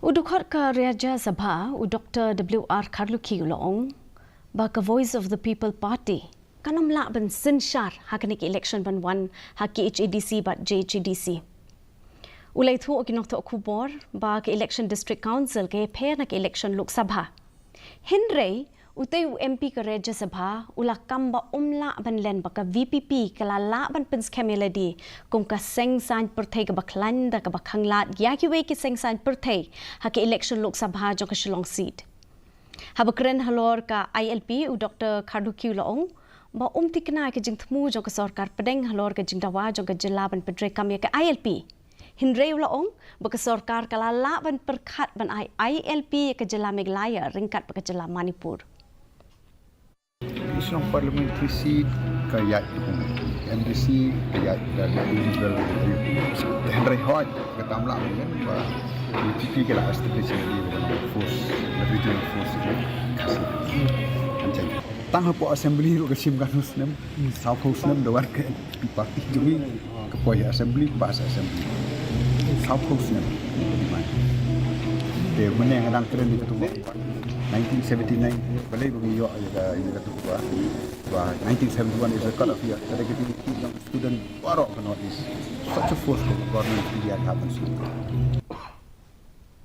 Udukhat ka Raja Sabha, Dr. W.R. Kharlukhi ulong, baka Voice of the People Party, kanam la ban sinshar hakanik election ban wan ha KHADC bat JHADC. Ulay thu okinok to kubor ba ke election district council ke pher nak election Lok Sabha. Hinrei utay MP ka Raja Sabha ulakam ba umla ban len baka VPP kala la ban pins kemeladi kung ka seng san perthai ka baklan da ka bakhanglat yakiwe ki seng san perthai ha ke election Lok Sabha jo ka Shillong seat. Habakren Halor ka ILP u Dr. Kharlukhi ulong ba tikna ke jing thmu jo ka sarkar pedeng Halor ka jing dawa jo ka jila ban pedre kamya ka ILP. Hinrei ulong baka sarkar kala la ban perkhat ban ILP ka jila Meghalaya ringkat baka jila Manipur. Isang parliamentary seat kaya MDC kaya dari individual Henry Hot ketamla kan ba UTP kala establishment di force regional force KHASI anjay tang po assembly ro kasim kanus nem south house nem dawar ke parti jumi ke poya assembly pas assembly south house nem di mana de meneng adang keren di ketua 1979 balai bagi yo ya ketua ba 1971 is a cut off year that I get the student borrow from what is such a force government India happens